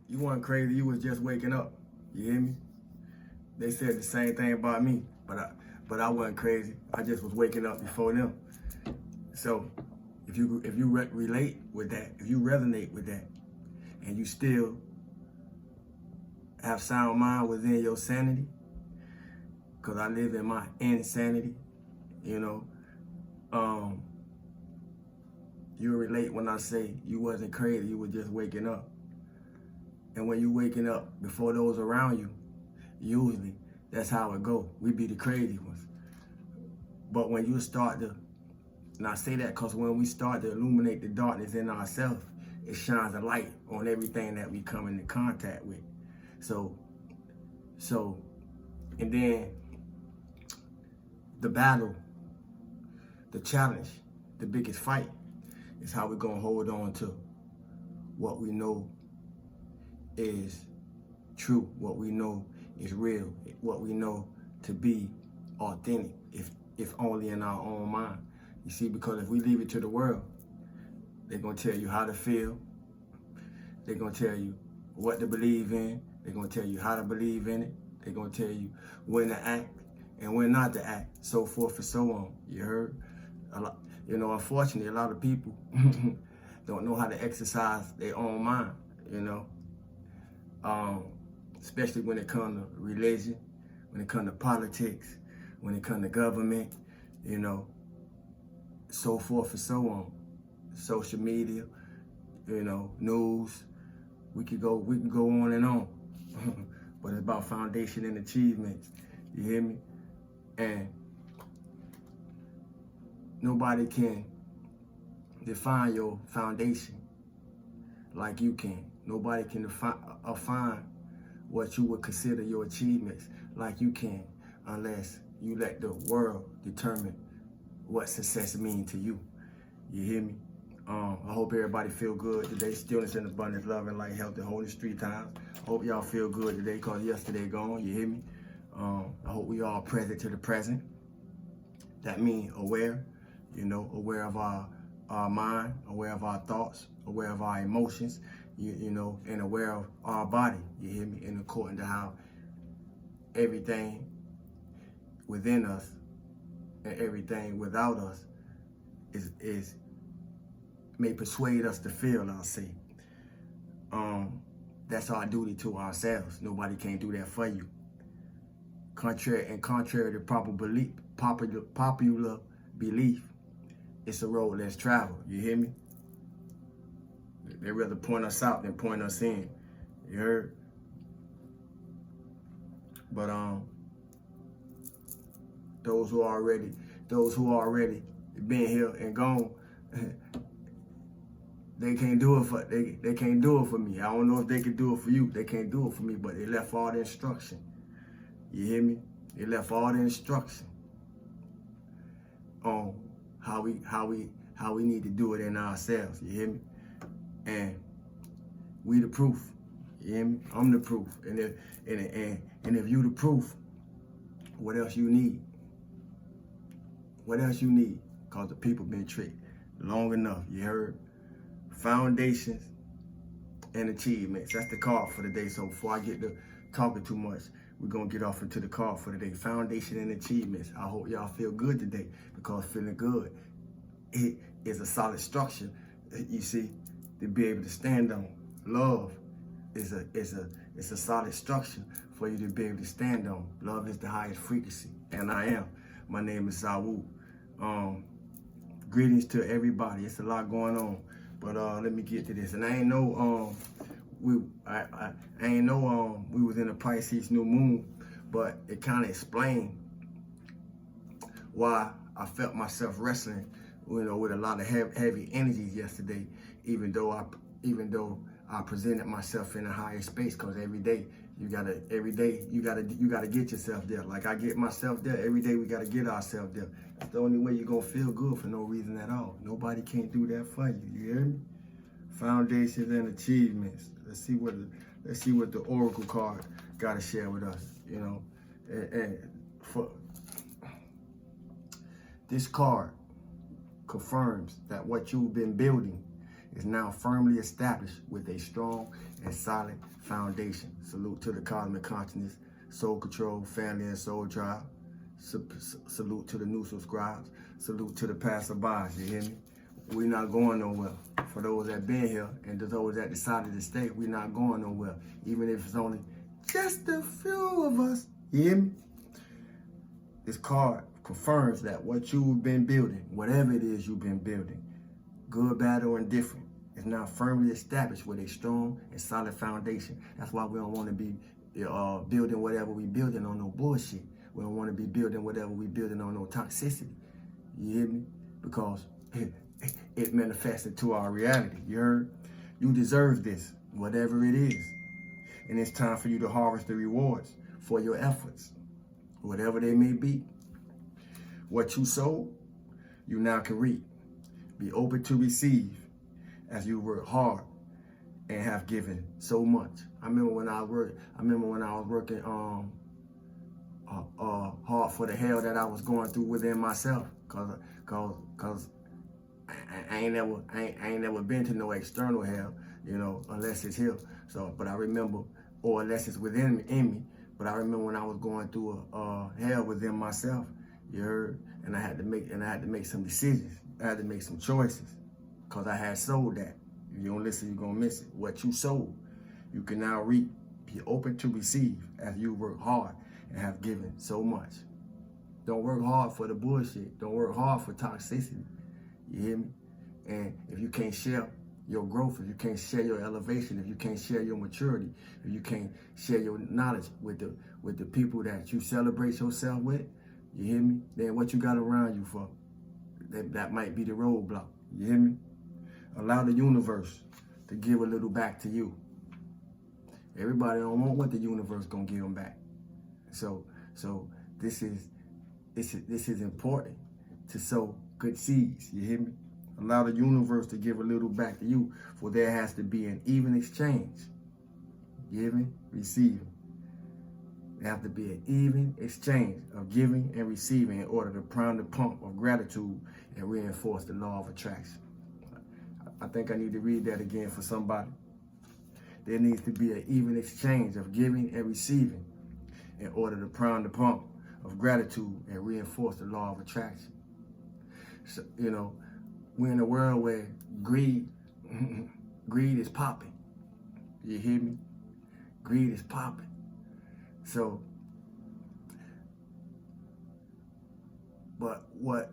You weren't crazy, you was just waking up. You hear me? They said the same thing about me, but I wasn't crazy. I just was waking up before them. So if you relate with that, if you resonate with that, and you still have sound mind within your sanity, because I live in my insanity, you know, you relate when I say you wasn't crazy, you were just waking up. And when you waking up before those around you, usually that's how it go. We be the crazy ones. But when you start to, and I say that because when we start to illuminate the darkness in ourselves, it shines a light on everything that we come into contact with. So, and then the battle, the challenge, the biggest fight is how we're gonna hold on to what we know is true, what we know is real, what we know to be authentic, if only in our own mind. You see, because if we leave it to the world, they're gonna tell you how to feel, they're gonna tell you what to believe in, they're gonna tell you how to believe in it, they're gonna tell you when to act and when not to act, so forth and so on. You heard? A lot, unfortunately, a lot of people don't know how to exercise their own mind, especially when it comes to religion, when it comes to politics, when it comes to government, so forth and so on. Social media, news, we can go on and on. But it's about foundation and achievements. You hear me? And nobody can define your foundation like you can. Nobody can define what you would consider your achievements like you can, unless you let the world determine what success means to you. You hear me? I hope everybody feel good today. Stillness and abundance, love and light, health, and holy street times. I hope y'all feel good today, because yesterday gone. You hear me? I hope we all present to the present. That means aware, aware of our mind, aware of our thoughts, aware of our emotions, and aware of our body. You hear me? And according to how everything within us and everything without us is may persuade us to feel, I'll say. That's our duty to ourselves. Nobody can do that for you. Contrary to popular belief, it's a road less traveled. You hear me? They rather point us out than point us in. You heard? But those who already been here and gone, they can't do it for they can't do it for me. I don't know if they can do it for you. They can't do it for me, but they left all the instruction. You hear me? They left all the instruction on how we need to do it in ourselves. You hear me? And we the proof. You hear me? I'm the proof. And if you the proof, what else you need? What else you need? Because the people been tricked long enough. You heard? Foundations and achievements. That's the card for the day. So before I get to talking too much, we're going to get off into the card for the day. Foundation and achievements. I hope y'all feel good today, because feeling good, it is a solid structure, you see, to be able to stand on. Love is a solid structure for you to be able to stand on. Love is the highest frequency, and I am. My name is Zawu. Greetings to everybody. It's a lot going on, but let me get to this. And I ain't know we was in a Pisces new moon, but it kind of explained why I felt myself wrestling, with a lot of heavy energies yesterday, even though I presented myself in a higher space, because every day you gotta get yourself there. Like I get myself there every day. We gotta get ourselves there. That's the only way you're gonna feel good for no reason at all. Nobody can't do that for you. You hear me? Foundations and achievements. Let's see what the Oracle card gotta share with us. And for this card confirms that what you've been building is now firmly established with a strong and solid foundation. Salute to the cosmic consciousness, soul control, family, and soul tribe. Salute to the new subscribers. Salute to the passerbys, you hear me? We're not going nowhere. For those that been here and to those that decided to stay, we're not going nowhere. Even if it's only just a few of us, you hear me? This card confirms that what you've been building, whatever it is you've been building, good, bad, or indifferent, is now firmly established with a strong and solid foundation. That's why we don't want to be building whatever we building on no bullshit. We don't want to be building whatever we building on no toxicity. You hear me? Because it manifests into our reality. You heard? You deserve this, whatever it is. And it's time for you to harvest the rewards for your efforts, whatever they may be. What you sow, you now can reap. Be open to receive as you work hard and have given so much. I remember when I was working hard for the hell that I was going through within myself, cause I ain't never been to no external hell, you know, unless it's here. So, but I remember, or unless it's within me. But I remember when I was going through a hell within myself, you heard, and I had to make some decisions. I had to make some choices, cause I had sold that. If you don't listen, you're gonna miss it. What you sold, you can now reap. Be open to receive as you work hard and have given so much. Don't work hard for the bullshit. Don't work hard for toxicity. You hear me? And if you can't share your growth, if you can't share your elevation, if you can't share your maturity, if you can't share your knowledge with the people that you celebrate yourself with, you hear me? Then what you got around you for? That might be the roadblock. You hear me? Allow the universe to give a little back to you. Everybody don't want what the universe gonna give them back. So this is important to sow good seeds. You hear me? Allow the universe to give a little back to you, for there has to be an even exchange. Giving, receiving. There have to be an even exchange of giving and receiving in order to prime the pump of gratitude and reinforce the law of attraction. I think I need to read that again for somebody. There needs to be an even exchange of giving and receiving in order to prime the pump of gratitude and reinforce the law of attraction. So, you know, we're in a world where greed is popping. You hear me? Greed is popping. So, but what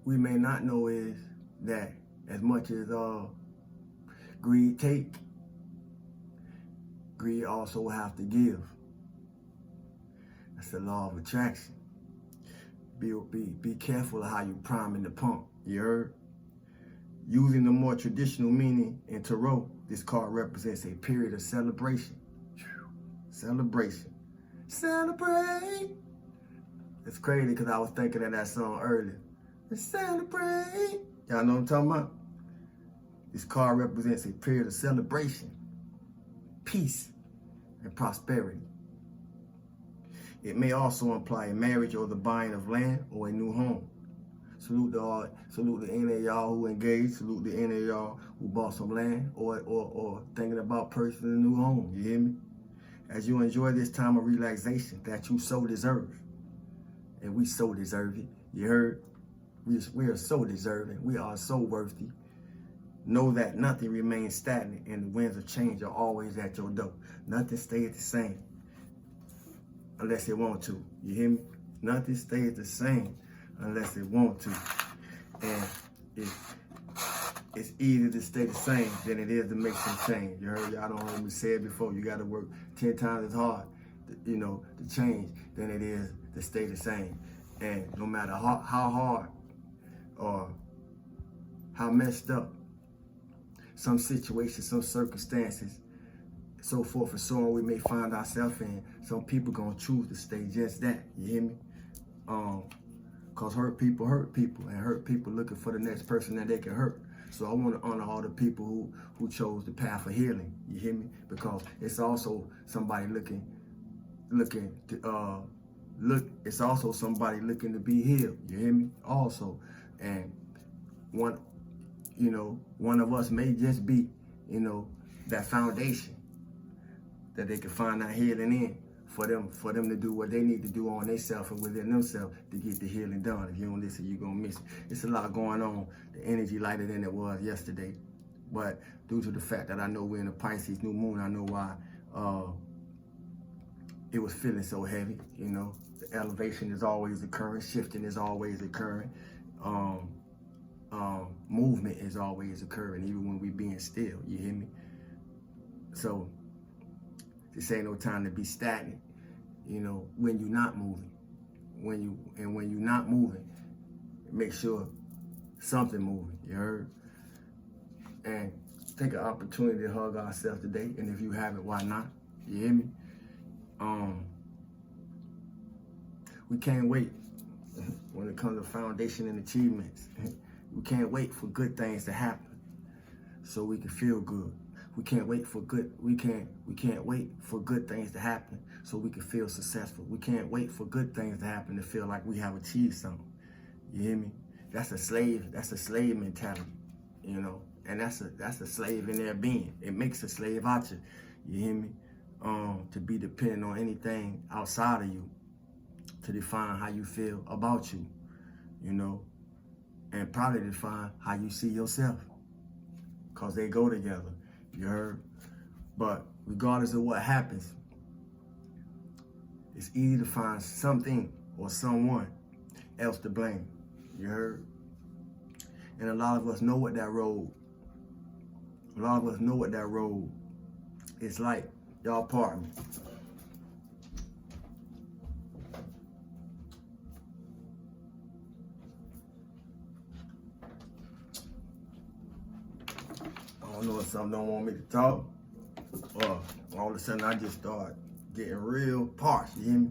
we may not know is that as much as greed take, greed also have to give. That's the law of attraction. Be careful of how you priming the pump. You heard? Using the more traditional meaning in tarot, this card represents a period of celebration. Celebration. Celebrate. It's crazy because I was thinking of that song earlier. Celebrate. Y'all know what I'm talking about? This card represents a period of celebration, peace, and prosperity. It may also imply a marriage or the buying of land or a new home. Salute to any of y'all who engaged. Salute to any of y'all who bought some land or thinking about purchasing a new home. You hear me? As you enjoy this time of relaxation that you so deserve. And we so deserve it. You heard? We are so deserving. We are so worthy. Know that nothing remains stagnant and the winds of change are always at your door. Nothing stays the same unless it want to. You hear me? Nothing stays the same unless it want to. And it's easier to stay the same than it is to make some change. You heard? Y'all don't heard me say it before. You got to work 10 times as hard, to change than it is to stay the same. And no matter how hard or how messed up some situations, some circumstances, so forth and so on, we may find ourselves in, some people gonna choose to stay just that. You hear me? Cause hurt people, and hurt people looking for the next person that they can hurt. So I want to honor all the people who chose the path of healing. You hear me? Because it's also somebody it's also somebody looking to be healed. You hear me? Also, and one, one of us may just be, that foundation that they can find that healing in for them to do what they need to do on themselves and within themselves to get the healing done. If you don't listen, you're going to miss it. It's a lot going on. The energy lighter than it was yesterday. But due to the fact that I know we're in a Pisces new moon, I know why it was feeling so heavy. The elevation is always occurring. Shifting is always occurring. Movement is always occurring, even when we being still. You hear me? So this ain't no time to be stagnant. When you're not moving, when you're not moving, make sure something moving. You heard? And take an opportunity to hug ourselves today. And if you haven't, why not? You hear me? We can't wait when it comes to foundation and achievements. We can't wait for good things to happen so we can feel good. We can't wait for we can't wait for good things to happen so we can feel successful. We can't wait for good things to happen to feel like we have achieved something. You hear me? That's a slave mentality, and that's a slave in their being. It makes a slave out you. You hear me? To be dependent on anything outside of you to define how you feel about you, and probably define how you see yourself, because they go together. You heard? But regardless of what happens, it's easy to find something or someone else to blame. You heard? And a lot of us know what that road is like. Y'all pardon me. I don't know if something don't want me to talk, or all of a sudden I just start getting real parched. You hear me?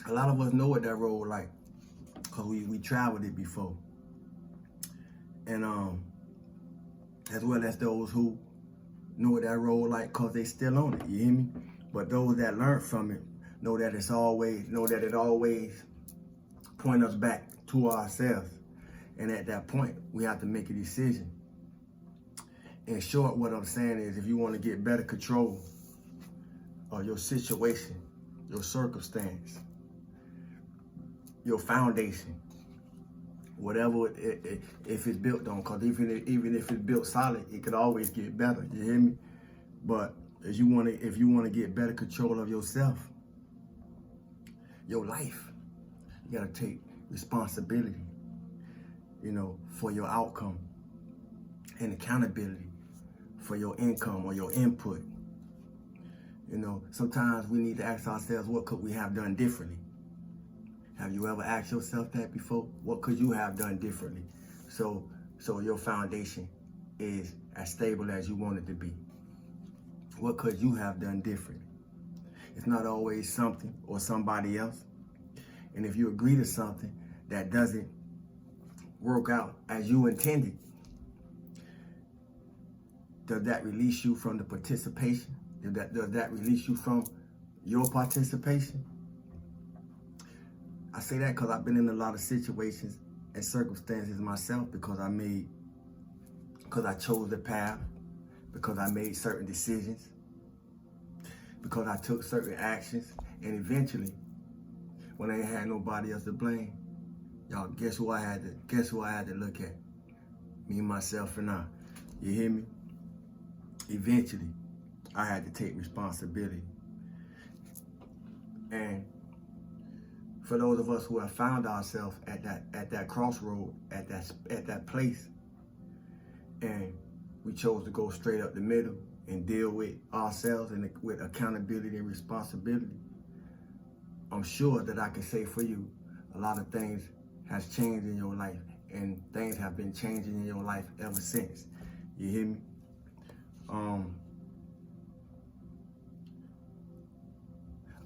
A lot of us know what that road like, because we traveled it before. And as well as those who know what that road like because they still on it. You hear me? But those that learn from it know that it always point us back to ourselves. And at that point, we have to make a decision. In short, what I'm saying is, if you want to get better control of your situation, your circumstance, your foundation, whatever if it's built on, because even if it's built solid, it could always get better. You hear me? But if you want to get better control of yourself, your life, you gotta take responsibility, for your outcome, and accountability for your income or your input. Sometimes we need to ask ourselves, what could we have done differently? Have you ever asked yourself that before? What could you have done differently so your foundation is as stable as you want it to be? What could you have done differently? It's not always something or somebody else. And if you agree to something that doesn't work out as you intended, does that release you from the participation? Does that release you from your participation? I say that because I've been in a lot of situations and circumstances myself because I chose the path, because I made certain decisions, because I took certain actions, and eventually, when I ain't had nobody else to blame, y'all, guess who I had to look at? Me, myself, and I. You hear me? Eventually, I had to take responsibility. And for those of us who have found ourselves at that crossroad, at that place, and we chose to go straight up the middle and deal with ourselves and with accountability and responsibility, I'm sure that I can say for you, a lot of things has changed in your life, and things have been changing in your life ever since. You hear me? I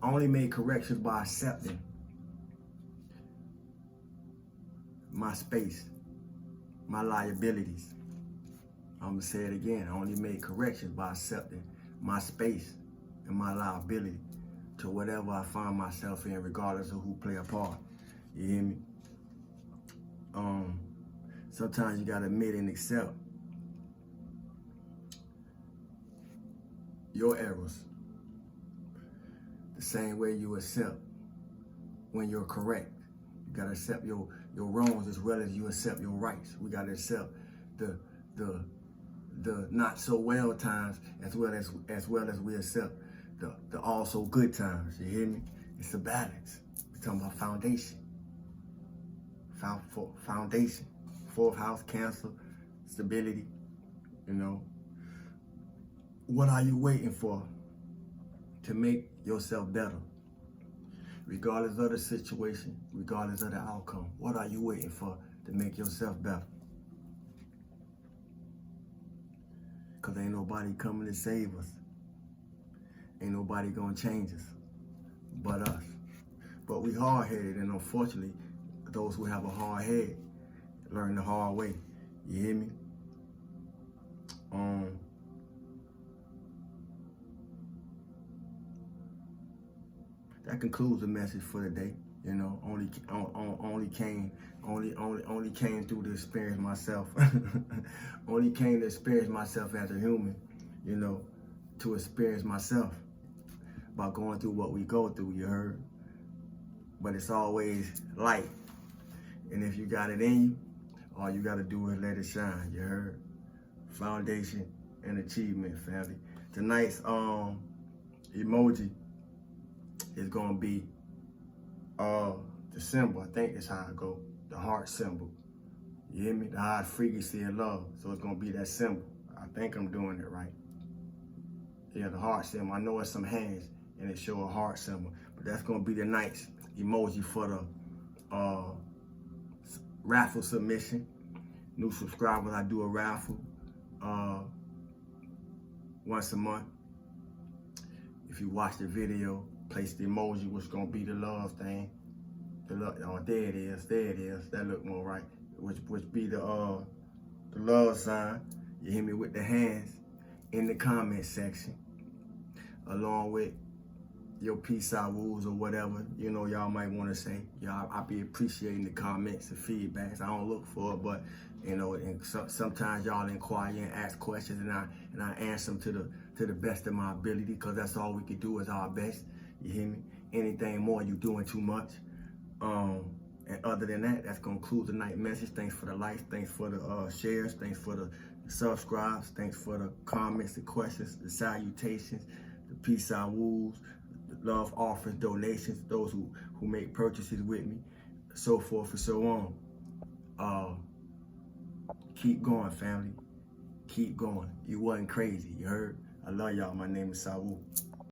only made corrections by accepting my space, my liabilities. I'm gonna say it again. I only made corrections by accepting my space and my liability to whatever I find myself in, regardless of who play a part. You hear me? Sometimes you gotta admit and accept your errors the same way you accept when you're correct. You gotta accept your wrongs as well as you accept your rights. We gotta accept the not so well times as well as we accept the also good times. You hear me? It's a balance. We're talking about foundation. Foundation. Fourth house, Cancer, stability. You know, what are you waiting for to make yourself better? Regardless of the situation, regardless of the outcome, what are you waiting for to make yourself better? Because ain't nobody coming to save us. Ain't nobody gonna change us but us. But we hard-headed, and unfortunately, those who have a hard head learn the hard way. You hear me? That concludes the message for today. You know, only came through to experience myself. Only came to experience myself as a human. You know, to experience myself by going through what we go through. You heard? But it's always light, and if you got it in you, all you gotta do is let it shine. You heard? Foundation and achievement, family. Tonight's emoji is gonna be the symbol. I think that's how I go. The heart symbol. You hear me? The high frequency of love. So it's gonna be that symbol. I think I'm doing it right. Yeah, the heart symbol. I know it's some hands and it show a heart symbol, but that's gonna be the night's emoji for the raffle submission. New subscribers, I do a raffle once a month. If you watch the video, place the emoji, which gonna be the love thing. The love, oh, there it is. That look more right. Which be the love sign. You hear me, with the hands in the comment section, along with your peace out rules or whatever, you know, y'all might want to say. Y'all, I be appreciating the comments and feedbacks. I don't look for it, but you know, and sometimes y'all inquire and ask questions, and I answer them to the best of my ability, because that's all we can do is our best. You hear me? Anything more, you doing too much. And other than that, that's gonna conclude the night message. Thanks for the likes, thanks for the shares, thanks for the subscribes, thanks for the comments, the questions, the salutations, the peace out rules, the love offers, donations, those who make purchases with me, so forth and so on. Keep going, family. Keep going. You wasn't crazy, you heard? I love y'all. My name is Sawu.